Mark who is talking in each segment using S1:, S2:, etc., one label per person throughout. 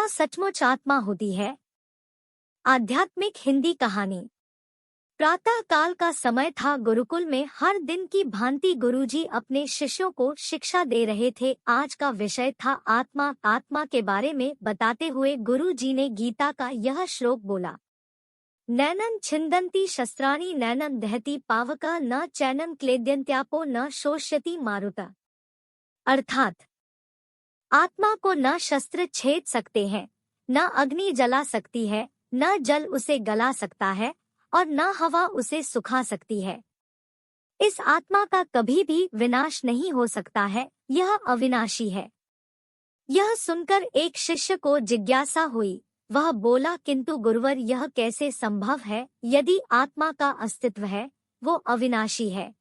S1: क्या सचमुच आत्मा होती है? आध्यात्मिक हिंदी कहानी। प्रातः काल का समय था। गुरुकुल में हर दिन की भांति गुरुजी अपने शिष्यों को शिक्षा दे रहे थे। आज का विषय था आत्मा। आत्मा के बारे में बताते हुए गुरुजी ने गीता का यह श्लोक बोला, नैनं छिन्दन्ति शस्त्राणि नैनं दहति पावका न चैनं क्लेद्यन्त्यापो न शोष्यति मारुता। अर्थात आत्मा को न शस्त्र छेद सकते हैं, न अग्नि जला सकती है, न जल उसे गला सकता है और न हवा उसे सुखा सकती है। इस आत्मा का कभी भी विनाश नहीं हो सकता है, यह अविनाशी है। यह सुनकर एक शिष्य को जिज्ञासा हुई। वह बोला, किंतु गुरुवर यह कैसे संभव है? यदि आत्मा का अस्तित्व है, वो अविनाशी है,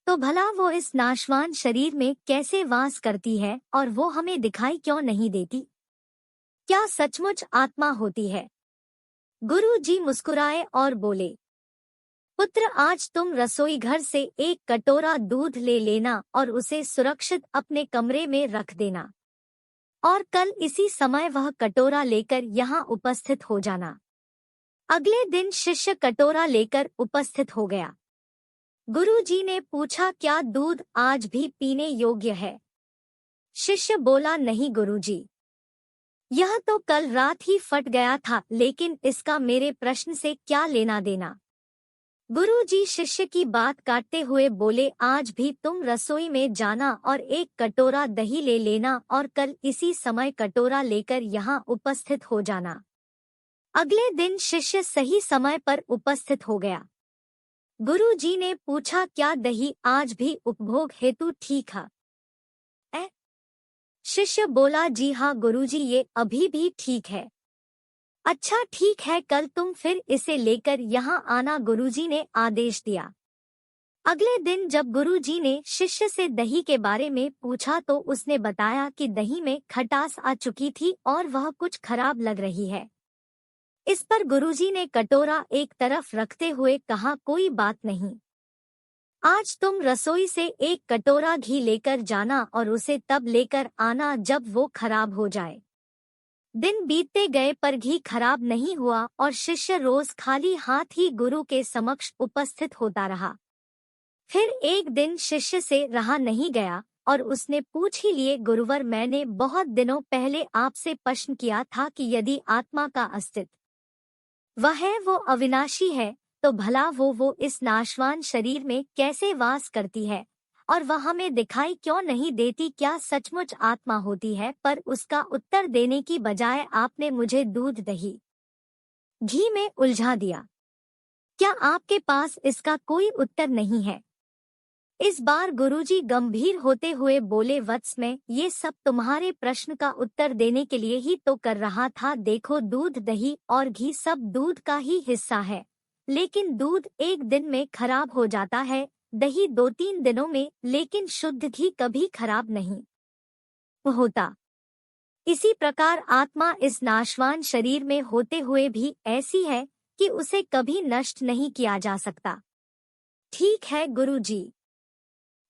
S1: तो भला वो इस नाशवान शरीर में कैसे वास करती है और वो हमें दिखाई क्यों नहीं देती? क्या सचमुच आत्मा होती है? गुरु जी मुस्कुराए और बोले, पुत्र, आज तुम रसोई घर से एक कटोरा दूध ले लेना और उसे सुरक्षित अपने कमरे में रख देना, और कल इसी समय वह कटोरा लेकर यहाँ उपस्थित हो जाना। अगले दिन शिष्य कटोरा लेकर उपस्थित हो गया। गुरुजी ने पूछा, क्या दूध आज भी पीने योग्य है? शिष्य बोला, नहीं गुरुजी, यह तो कल रात ही फट गया था, लेकिन इसका मेरे प्रश्न से क्या लेना देना? गुरुजी शिष्य की बात काटते हुए बोले, आज भी तुम रसोई में जाना और एक कटोरा दही ले लेना और कल इसी समय कटोरा लेकर यहाँ उपस्थित हो जाना। अगले दिन शिष्य सही समय पर उपस्थित हो गया। गुरुजी ने पूछा, क्या दही आज भी उपभोग हेतु ठीक है? शिष्य बोला, जी हाँ गुरुजी, ये अभी भी ठीक है। अच्छा ठीक है, कल तुम फिर इसे लेकर यहाँ आना, गुरुजी ने आदेश दिया। अगले दिन जब गुरुजी ने शिष्य से दही के बारे में पूछा तो उसने बताया कि दही में खटास आ चुकी थी और वह कुछ खराब लग रही है। इस पर गुरुजी ने कटोरा एक तरफ रखते हुए कहा, कोई बात नहीं, आज तुम रसोई से एक कटोरा घी लेकर जाना और उसे तब लेकर आना जब वो खराब हो जाए। दिन बीतते गए पर घी खराब नहीं हुआ और शिष्य रोज खाली हाथ ही गुरु के समक्ष उपस्थित होता रहा। फिर एक दिन शिष्य से रहा नहीं गया और उसने पूछ ही लिए, गुरुवर, मैंने बहुत दिनों पहले आपसे प्रश्न किया था कि यदि आत्मा का अस्तित्व वह है, वो अविनाशी है, तो भला वो इस नाशवान शरीर में कैसे वास करती है और वह हमें दिखाई क्यों नहीं देती? क्या सचमुच आत्मा होती है? पर उसका उत्तर देने की बजाय आपने मुझे दूध दही घी में उलझा दिया। क्या आपके पास इसका कोई उत्तर नहीं है? इस बार गुरुजी गंभीर होते हुए बोले, वत्स, मैं ये सब तुम्हारे प्रश्न का उत्तर देने के लिए ही तो कर रहा था। देखो, दूध, दही और घी सब दूध का ही हिस्सा है, लेकिन दूध एक दिन में खराब हो जाता है, दही 2-3 दिनों में, लेकिन शुद्ध घी कभी खराब नहीं होता। इसी प्रकार आत्मा इस नाशवान शरीर में होते हुए भी ऐसी है कि उसे कभी नष्ट नहीं किया जा सकता। ठीक है गुरुजी,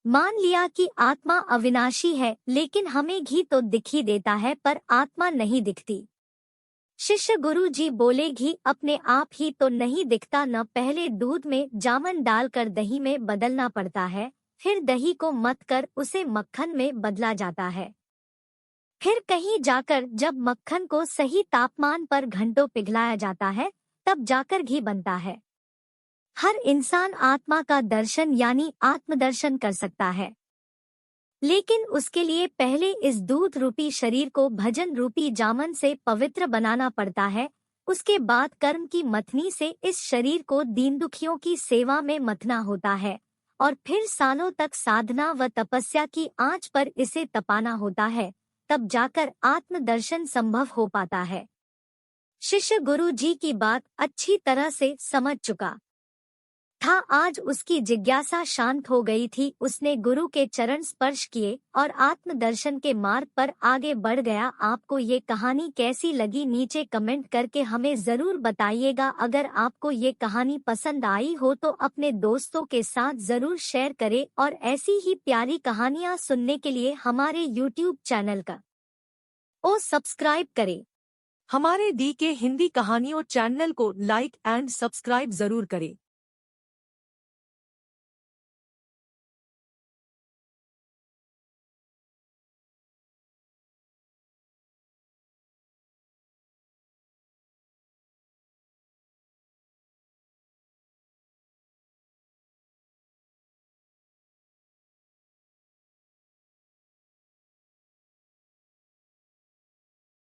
S1: मान लिया कि आत्मा अविनाशी है, लेकिन हमें घी तो दिखी देता है पर आत्मा नहीं दिखती। शिष्य गुरुजी बोले, घी अपने आप ही तो नहीं दिखता न, पहले दूध में जामन डालकर दही में बदलना पड़ता है, फिर दही को मथ कर उसे मक्खन में बदला जाता है, फिर कहीं जाकर जब मक्खन को सही तापमान पर घंटों पिघलाया जाता है, तब जाकर घी बनता है। हर इंसान आत्मा का दर्शन यानी आत्मदर्शन कर सकता है, लेकिन उसके लिए पहले इस दूध रूपी शरीर को भजन रूपी जामन से पवित्र बनाना पड़ता है। उसके बाद कर्म की मथनी से इस शरीर को दीन दुखियों की सेवा में मथना होता है और फिर सालों तक साधना व तपस्या की आंच पर इसे तपाना होता है, तब जाकर आत्मदर्शन संभव हो पाता है। शिष्य गुरु जी की बात अच्छी तरह से समझ चुका था। आज उसकी जिज्ञासा शांत हो गई थी। उसने गुरु के चरण स्पर्श किए और आत्मदर्शन के मार्ग पर आगे बढ़ गया। आपको ये कहानी कैसी लगी नीचे कमेंट करके हमें जरूर बताइएगा। अगर आपको ये कहानी पसंद आई हो तो अपने दोस्तों के साथ जरूर शेयर करें और ऐसी ही प्यारी कहानियाँ सुनने के लिए हमारे YouTube चैनल का ओ सब्सक्राइब करें।
S2: हमारे डी के हिंदी कहानियों चैनल को लाइक एंड सब्सक्राइब जरूर करें।